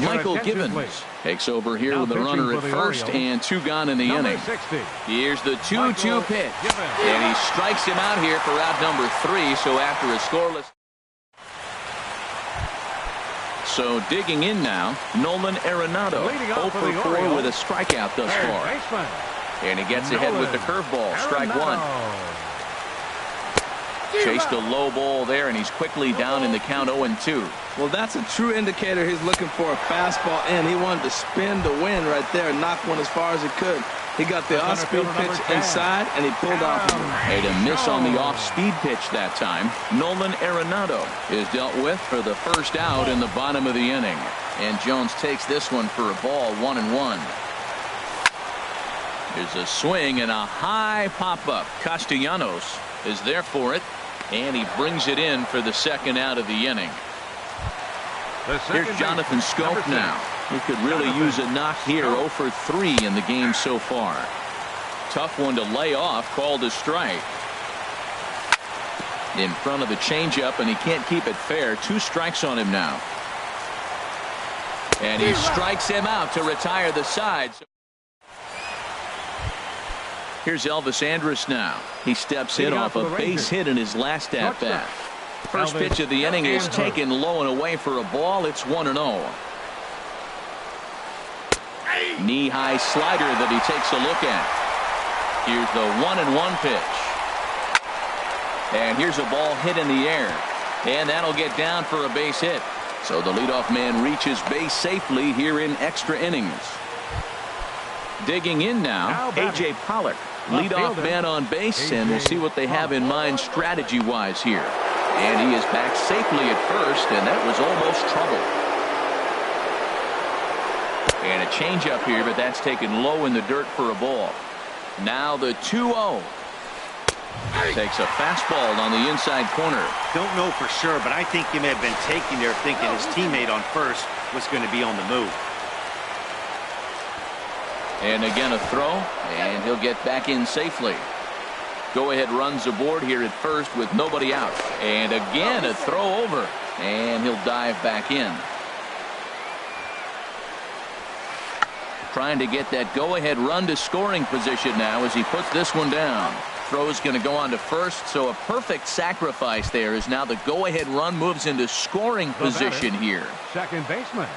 Michael Gibbons takes over here with a runner at first and 2 gone in the inning. Here's the 2-2 pitch. And he strikes him out here for out number 3. So after a scoreless... So digging in now, Nolan Arenado, 0 for 4 with a strikeout thus far. And he gets ahead with the curveball, strike 1. Chased a low ball there, and he's quickly down in the count 0-2. Well, that's a true indicator he's looking for a fastball in. He wanted to spin to win right there and knock one as far as he could. He got the off-speed pitch inside, and he pulled off. Made a miss on the off-speed pitch that time. Nolan Arenado is dealt with for the first out in the bottom of the inning. And Jones takes this one for a ball, 1-1. There's a swing and a high pop-up. Castellanos is there for it, and he brings it in for the second out of the inning. Here's Jonathan Scope now. He could really use a knock here. 0 for 3 in the game so far. Tough one to lay off, called a strike. In front of the changeup, and he can't keep it fair. 2 strikes on him now. And he strikes him out to retire the side. Here's Elvis Andrus now. He steps in off a base hit in his last at-bat. First pitch of the inning is taken low and away for a ball. It's 1-0. Knee-high slider that he takes a look at. Here's the 1-1 pitch. And here's a ball hit in the air. And that'll get down for a base hit. So the leadoff man reaches base safely here in extra innings. Digging in now, A.J. Pollock. Leadoff man on base, and we'll see what they have in mind strategy-wise here. And he is back safely at first, and that was almost trouble. And a changeup here, but that's taken low in the dirt for a ball. Now the 2-0. Takes a fastball on the inside corner. Don't know for sure, but I think he may have been taking there thinking his teammate on first was going to be on the move. And again a throw, and he'll get back in safely. Go ahead runs aboard here at first with nobody out. And again a throw over, and he'll dive back in. Trying to get that go-ahead run to scoring position now as he puts this one down. Throw's going to go on to first, so a perfect sacrifice there as now the go-ahead run moves into scoring position here. Second baseman,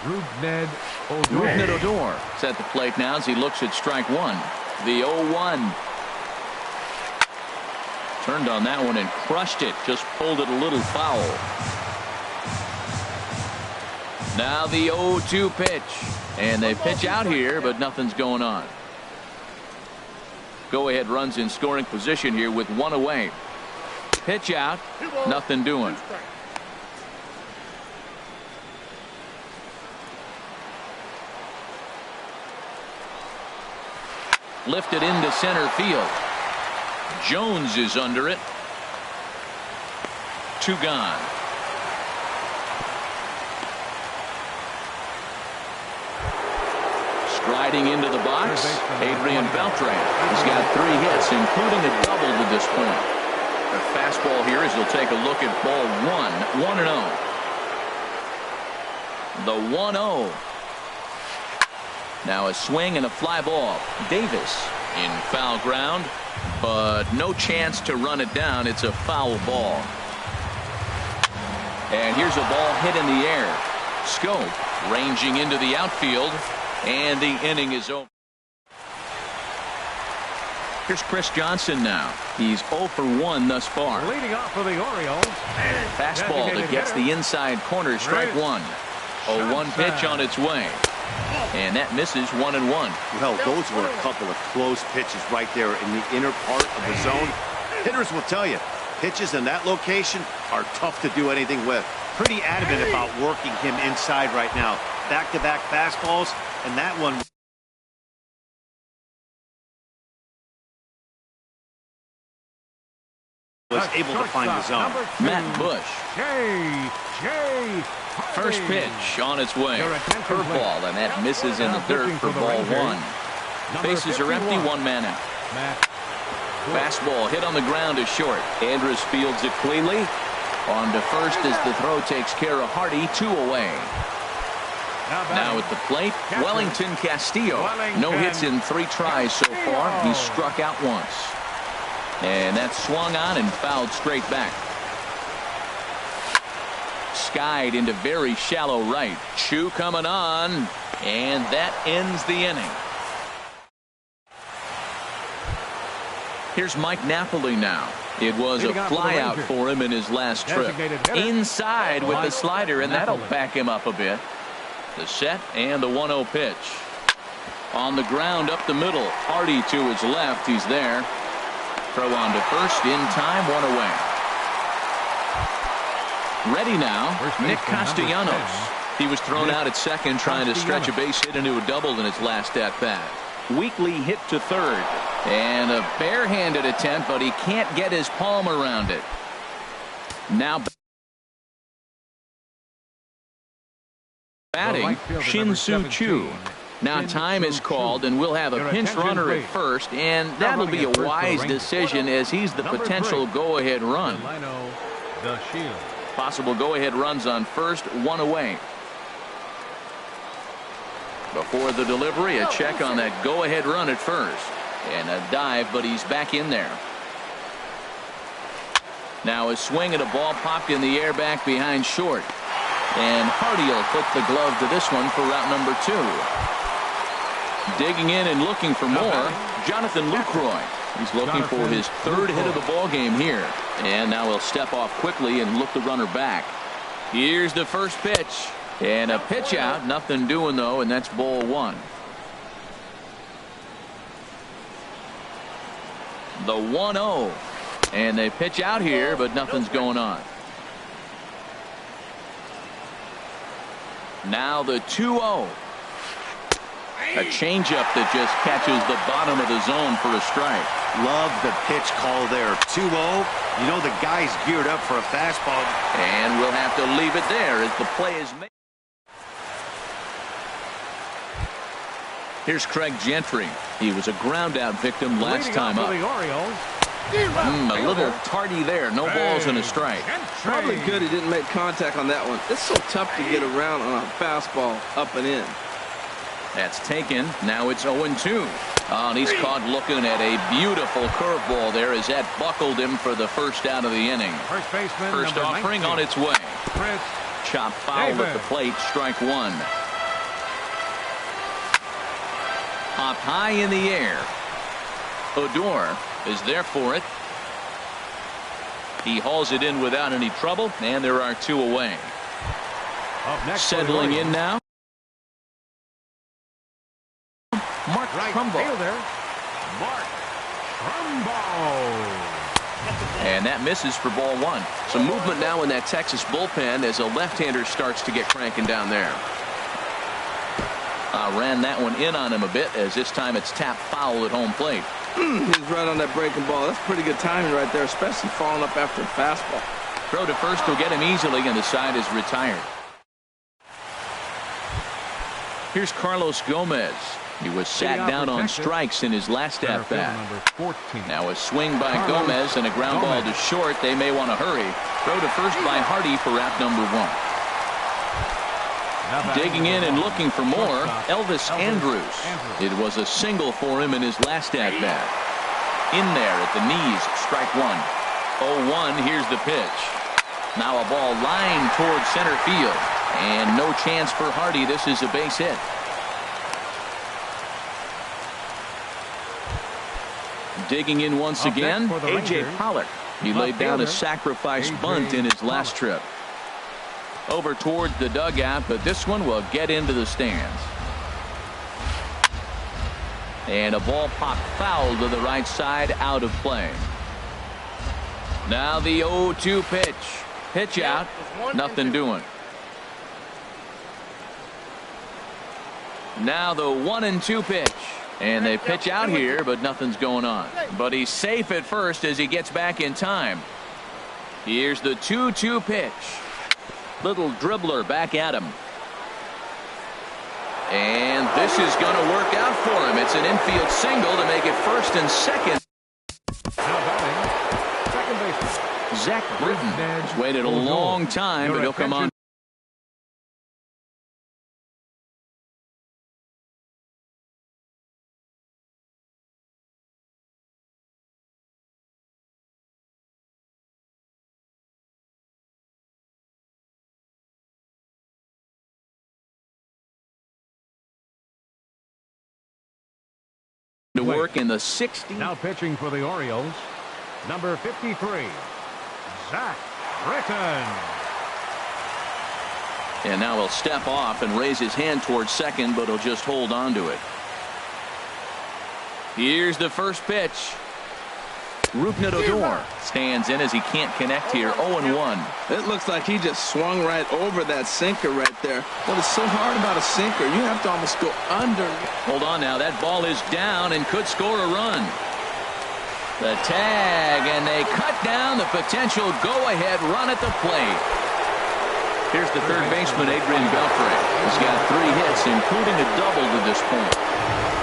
Rougned Odor. Rougned Odor is at the plate now as he looks at strike 1. The 0-1. Turned on that one and crushed it. Just pulled it a little foul. Now the 0-2 pitch. And they pitch out here, but nothing's going on. Go-ahead runs in scoring position here with 1 away. Pitch out, nothing doing. Lifted into center field. Jones is under it. 2 gone. Striding into the box, Adrian Beltre. He's got 3 hits, including a double to this point. The fastball here as he'll take a look at ball 1, 1-0. The 1-0. Now a swing and a fly ball. Davis in foul ground, but no chance to run it down. It's a foul ball. And here's a ball hit in the air. Scope ranging into the outfield, and the inning is over. Here's Chris Johnson now. He's 0 for 1 thus far. Leading off for the Orioles. Fastball that gets the inside corner, strike 1. 0-1 pitch on its way. And that misses 1-1. Well, those were a couple of close pitches right there in the inner part of the zone. Hitters will tell you, pitches in that location are tough to do anything with. Pretty adamant about working him inside right now. Back-to-back fastballs, and that one was able to find the zone. Matt Bush. First pitch on its way. Curveball, and that misses in the dirt for ball 1. Bases are empty, 1 man out. Fastball hit on the ground is short. Andrus fields it cleanly. On to first as the throw takes care of Hardy, 2 away. Now at the plate, Wellington Castillo. No hits in 3 tries so far. He's struck out once. And that's swung on and fouled straight back. Skied into very shallow right. Chu coming on, and that ends the inning. Here's Mike Napoli now. It was a flyout for him in his last trip. Inside with the slider, and that'll back him up a bit. The set and the 1-0 pitch. On the ground up the middle. Hardy to his left. He's there. Throw on to first in time, 1 away. Ready now, Nick Castellanos. He was thrown out at second trying to stretch a base hit into a double in his last at bat. Weakly hit to third. And a barehanded attempt, but he can't get his palm around it. Now batting, Shin-Soo Choo. Now time is called, and we'll have a pinch runner at first, and that'll be a wise decision as he's the potential go-ahead run. Possible go-ahead runs on first, 1 away. Before the delivery, a check on that go-ahead run at first. And a dive, but he's back in there. Now a swing and a ball popped in the air back behind short. And Hardy will put the glove to this one for route number 2. Digging in and looking for more, Jonathan Lucroy. He's looking for his 3rd hit of the ball game here. And now he'll step off quickly and look the runner back. Here's the first pitch. And a pitch out. Nothing doing, though, and that's ball 1. The 1-0. And they pitch out here, but nothing's going on. Now the 2-0. A changeup that just catches the bottom of the zone for a strike. Love the pitch call there. 2-0. You know the guy's geared up for a fastball. And we'll have to leave it there as the play is made. Here's Craig Gentry. He was a ground-out victim last time up. A little tardy there. No balls and a strike. Probably good he didn't make contact on that one. It's so tough to get around on a fastball up and in. That's taken. Now it's 0-2. And he's caught looking at a beautiful curveball there as that buckled him for the first out of the inning. First offering on its way. Chop foul at the plate. Strike 1. Hop high in the air. Odor is there for it. He hauls it in without any trouble, and there are 2 away. Settling in now, Mark Trumbo. And that misses for ball 1. Some movement now in that Texas bullpen as a left-hander starts to get cranking down there. Ran that one in on him a bit as this time it's tapped foul at home plate. He's right on that breaking ball. That's pretty good timing right there, especially following up after a fastball. Throw to first will get him easily, and the side is retired. Here's Carlos Gomez. He was sat down on strikes in his last at-bat. Now a swing by Gomez and a ground ball to short. They may want to hurry. Throw to first by Hardy for out number 1. Digging in and looking for more, Elvis Andrus. It was a single for him in his last at-bat. In there at the knees, strike 1. 0-1, here's the pitch. Now a ball lined towards center field. And no chance for Hardy. This is a base hit. Digging in once again, A.J. Pollock. He laid down a sacrifice bunt in his last trip. Over towards the dugout, but this one will get into the stands. And a ball popped foul to the right side, out of play. Now the 0-2 pitch. Pitch out, nothing doing. Now the 1-2 pitch. And they pitch out here, but nothing's going on. But he's safe at first as he gets back in time. Here's the 2-2 pitch. Little dribbler back at him. And this is going to work out for him. It's an infield single to make it first and second. Zach Britton has waited a long time, but he'll come on. To work in the 60. Now pitching for the Orioles, number 53, Zach Britton. And now he'll step off and raise his hand towards second, but he'll just hold on to it. Here's the first pitch. Rougned Odor stands in as he can't connect here. 0-1. It looks like he just swung right over that sinker right there. But it's so hard about a sinker. You have to almost go under. Hold on now. That ball is down and could score a run. The tag, and they cut down the potential go-ahead run at the plate. Here's the third baseman, Adrian Beltre. He's got 3 hits, including a double to this point.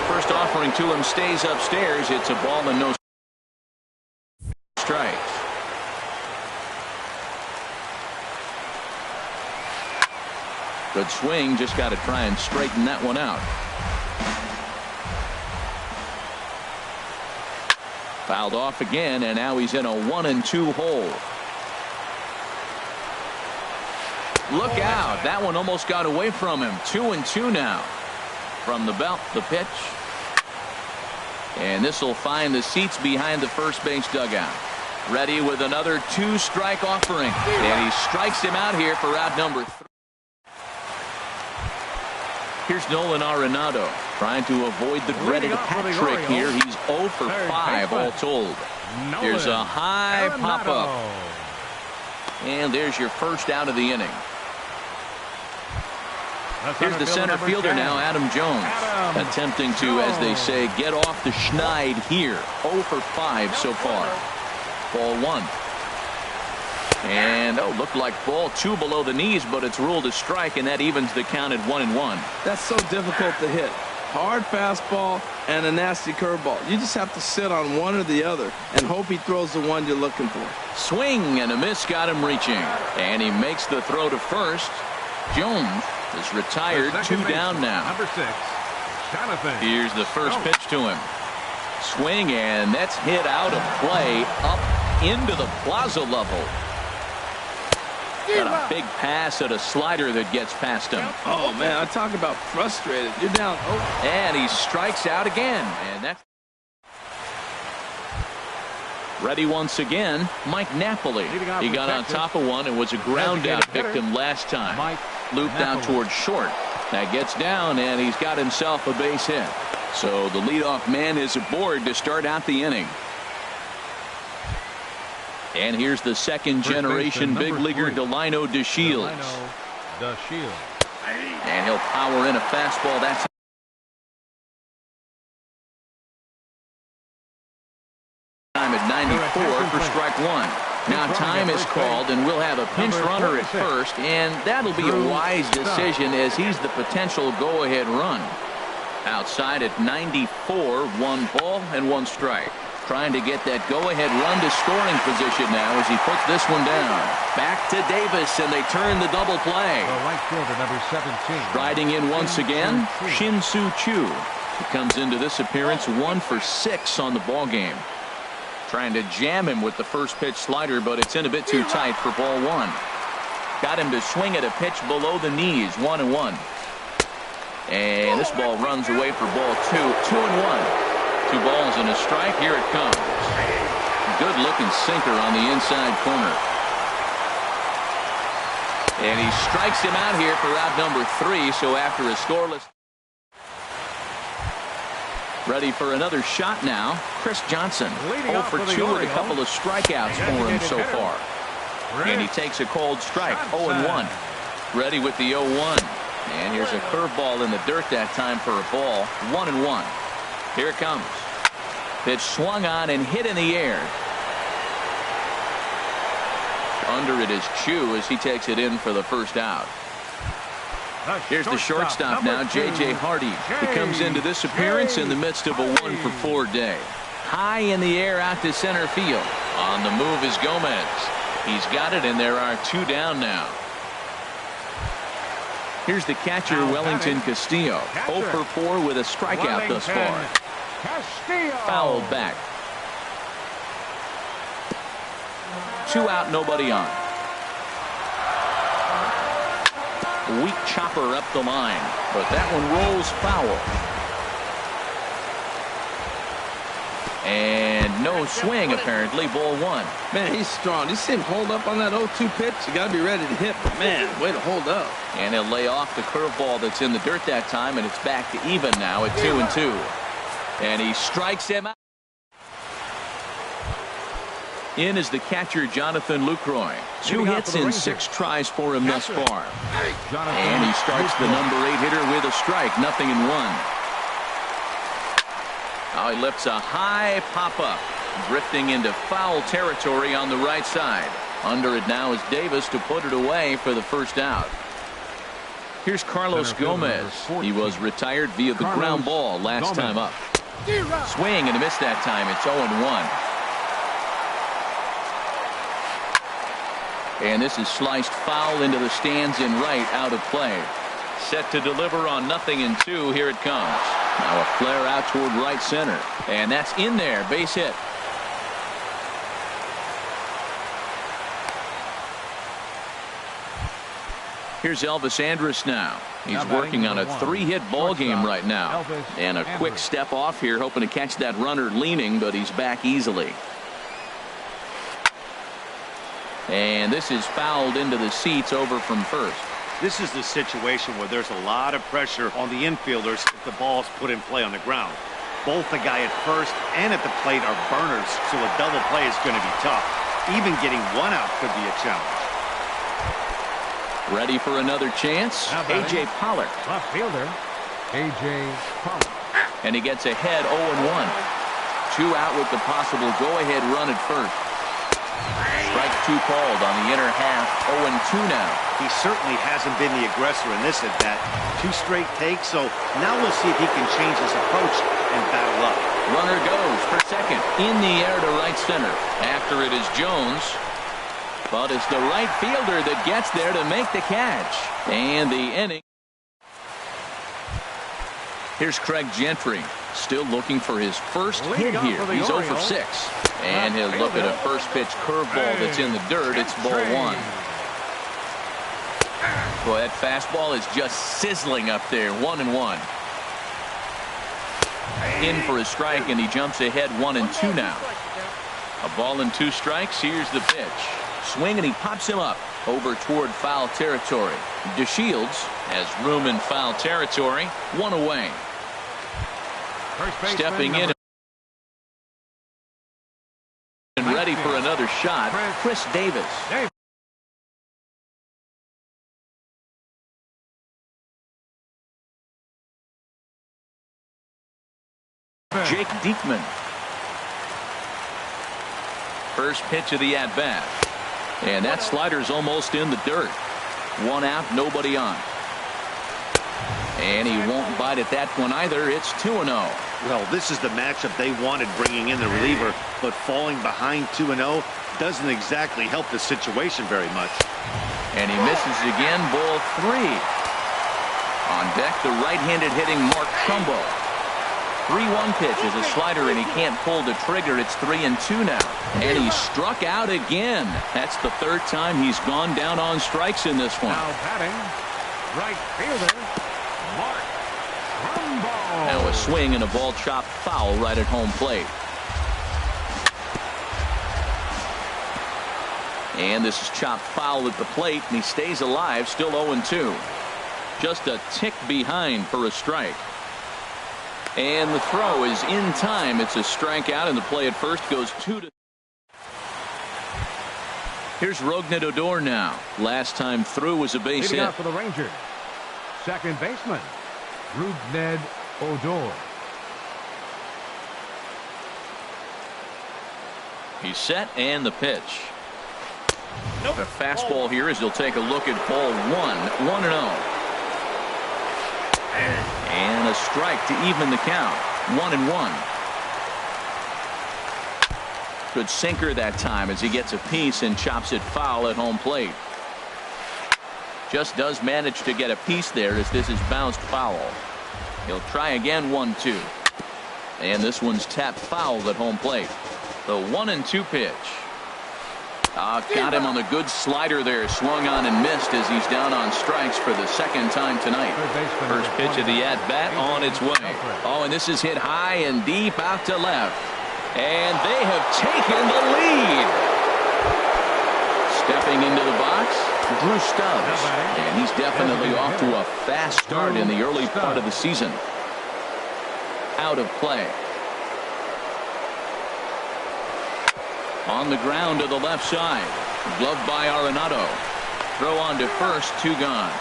First offering to him stays upstairs. It's a ball and no strikes. Good swing, just got to try and straighten that one out. Fouled off again, and now he's in a 1-2 hole. Look out, that one almost got away from him. 2-2 now. From the belt, the pitch. And this will find the seats behind the first base dugout. Ready with another 2-strike offering. And he strikes him out here for out number 3. Here's Nolan Arenado trying to avoid the dreaded hat trick here. He's 0 for 5 all told. Here's a high pop-up. And there's your first out of the inning. Here's the center fielder now, Adam Jones, attempting to, as they say, get off the schneid here. 0 for 5 so far. Ball 1. And, looked like ball 2 below the knees, but it's ruled a strike, and that evens the count at 1-1. That's so difficult to hit. Hard fastball and a nasty curveball. You just have to sit on one or the other and hope he throws the one you're looking for. Swing and a miss got him reaching. And he makes the throw to first. Jones is retired, 2 down now. Number 6, Jonathan. Here's the first pitch to him. Swing, and that's hit out of play up into the plaza level. Got a big pass at a slider that gets past him. Oh, man, I talk about frustrated. You're down. Oh. And he strikes out again. And that's ready once again, Mike Napoli. He got on top of one and was a ground out victim last time. Looped out towards short. That gets down, and he's got himself a base hit. So the leadoff man is aboard to start out the inning. And here's the second generation big leaguer, Delino DeShields. And he'll power in a fastball. That's time at 94 for strike 1. Now time is called, and we'll have a pinch runner at first, and that'll be a wise decision as he's the potential go-ahead run. Outside at 94, 1 ball and 1 strike. Trying to get that go-ahead run to scoring position now as he puts this one down. Back to Davis, and they turn the double play. The right fielder, number 17. Riding in once again, Shin-Soo Choo. He comes into this appearance 1 for 6 on the ball game. Trying to jam him with the first pitch slider, but it's in a bit too tight for ball 1. Got him to swing at a pitch below the knees, 1-1. And this ball runs away for ball 2, 2-1. 2 balls and a strike. Here it comes. Good looking sinker on the inside corner. And he strikes him out here for out number 3. So after a scoreless. Ready for another shot now. Chris Johnson 0 for 2 with a couple of strikeouts for him so far. And he takes a cold strike. 0-1. Ready with the 0-1. And here's a curveball in the dirt that time for a ball. 1-1. Here it comes. Pitch swung on and hit in the air. Under it is Chu as he takes it in for the first out. Here's the shortstop now, J.J. Hardy. He comes into this appearance in the midst of a 1 for 4 day. High in the air out to center field. On the move is Gomez. He's got it, and there are 2 down now. Here's the catcher, Wellington Castillo. 0 for 4 with a strikeout thus far. Fouled back. 2 out, nobody on. Weak chopper up the line, but that one rolls foul. And no swing, apparently. Ball 1. Man, he's strong. You see him hold up on that 0-2 pitch? You got to be ready to hit, but man, way to hold up. And he'll lay off the curveball that's in the dirt that time, and it's back to even now at 2-2. And he strikes him out. In is the catcher, Jonathan Lucroy. 2 hits in 6 tries for him thus far. And he starts the number 8 hitter with a strike. 0-1. Now he lifts a high pop-up, drifting into foul territory on the right side. Under it now is Davis to put it away for the first out. Here's Carlos Gomez. He was retired via the ground ball last time up. Swing and a miss that time. It's 0-1. And this is sliced foul into the stands in right, out of play. Set to deliver on 0-2. Here it comes. Now a flare out toward right center. And that's in there. Base hit. Here's Elvis Andrus now. He's working on a 3-hit ball game right now. And a quick step off here, hoping to catch that runner leaning, but he's back easily. And this is fouled into the seats over from first. This is the situation where there's a lot of pressure on the infielders if the ball's put in play on the ground. Both the guy at first and at the plate are burners, so a double play is going to be tough. Even getting 1 out could be a challenge. Ready for another chance? A.J. Pollock. Left fielder, A.J. Pollock. And he gets ahead 0-1. 2 out with the possible go-ahead run at first. Strike 2 called on the inner half. 0-2 now. He certainly hasn't been the aggressor in this at bat. 2 straight takes, so now we'll see if he can change his approach and battle up. Runner goes for second. In the air to right center. After it is Jones. But it's the right fielder that gets there to make the catch. And the inning. Here's Craig Gentry. Still looking for his first hit here. He's 0 for 6. And he'll look at a first pitch curveball that's in the dirt. It's ball 1. Boy, that fastball is just sizzling up there. 1-1. In for a strike, and he jumps ahead 1-2 now. A ball and 2 strikes. Here's the pitch. Swing, and he pops him up over toward foul territory. DeShields has room in foul territory. 1 away. Stepping in and ready for another shot, Chris Davis. Jake Diekman. First pitch of the at-bat. And that slider's almost in the dirt. 1 out, nobody on. And he won't bite at that one either. It's 2-0. Well, this is the matchup they wanted, bringing in the reliever, but falling behind 2-0 doesn't exactly help the situation very much. And he misses again. Ball 3. On deck, the right-handed hitting Mark Trumbo. 3-1 pitch is a slider, and he can't pull the trigger. It's 3-2 now. And he struck out again. That's the third time he's gone down on strikes in this one. Now batting, right fielder, Mark Trumbo. Now a swing and a ball chopped foul right at home plate. And this is chopped foul at the plate, and he stays alive, still 0-2. Just a tick behind for a strike. And the throw is in time. It's a strikeout, and the play at first goes 2-. Here's Rougned Odor now. Last time through was a base hit. Leading out for the Rangers, second baseman, Rougned Odor. He's set, and the pitch. A fastball here as he'll take a look at ball 1, 1-0. And a strike to even the count. 1-1. Good sinker that time as he gets a piece and chops it foul at home plate. Just does manage to get a piece there as this is bounced foul. He'll try again. 1-2. And this one's tapped foul at home plate. The 1-2 pitch. Got him on the good slider there. Swung on and missed as he's down on strikes for the second time tonight. First pitch of the at-bat on its way. Oh, and this is hit high and deep out to left. And they have taken the lead. Stepping into the box, Drew Stubbs. And he's definitely off to a fast start in the early part of the season. Out of play. On the ground to the left side. Gloved by Arenado. Throw on to first. 2 gone.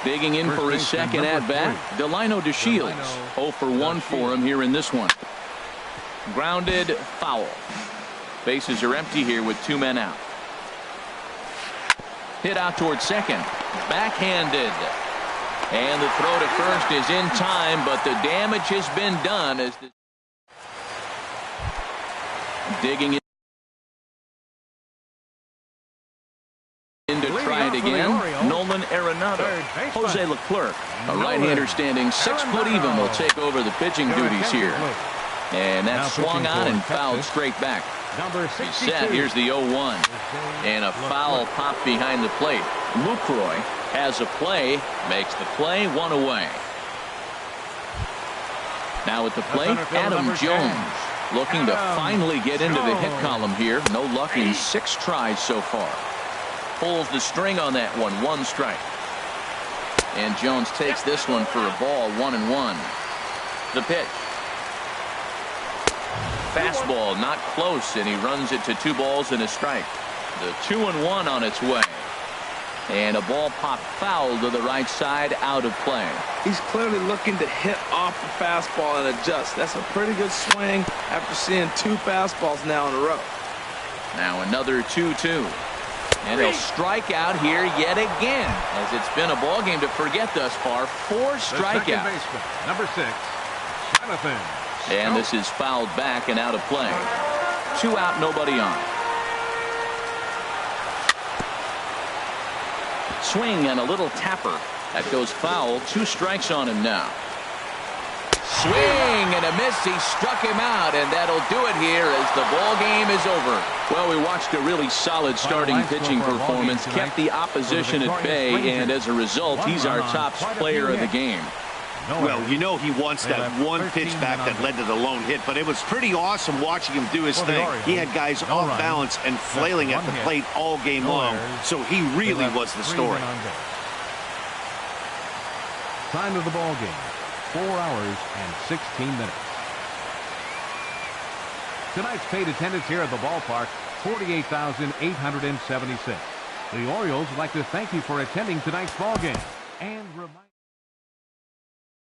Digging in for his second at-bat, Delino DeShields. 0 for 1 for him here in this one. Grounded, foul. Bases are empty here with 2 men out. Hit out towards second. Backhanded. And the throw to first is in time, but the damage has been done as the digging in to try it again. Nolan Arenado. Jose Leclerc, a right-hander standing 6 foot even, will take over the pitching duties here. And that swung on and fouled straight back. He's set. Here's the 0-1. And a foul pop behind the plate. Lucroy has a play, makes the play, 1 away. Now at the plate, Adam Jones. Looking to finally get into the hit column here. No luck in 6 tries so far. Pulls the string on that one. 1 strike. And Jones takes this one for a ball. 1-1. The pitch. Fastball not close, and he runs it to 2 balls and a strike. The 2-1 on its way. And a ball pop foul to the right side, out of play. He's clearly looking to hit off the fastball and adjust. That's a pretty good swing after seeing 2 fastballs now in a row. Now another 2-2. And he'll strike out here yet again, as it's been a ball game to forget thus far. 4 strikeouts. Baseman, number 6, Jonathan. And this is fouled back and out of play. 2 out, nobody on. Swing and a little tapper. That goes foul. 2 strikes on him now. Swing and a miss. He struck him out, and that'll do it here as the ball game is over. Well, we watched a really solid starting pitching performance, kept the opposition at bay, and as a result, he's our top player of the game. Well, you know he wants that 1 pitch back that led to the lone hit, but it was pretty awesome watching him do his thing. He had guys off balance and flailing at the plate all game long, so he really was the story. Time of the ball game, 4 hours and 16 minutes. Tonight's paid attendance here at the ballpark, 48,876. The Orioles would like to thank you for attending tonight's ball game and remind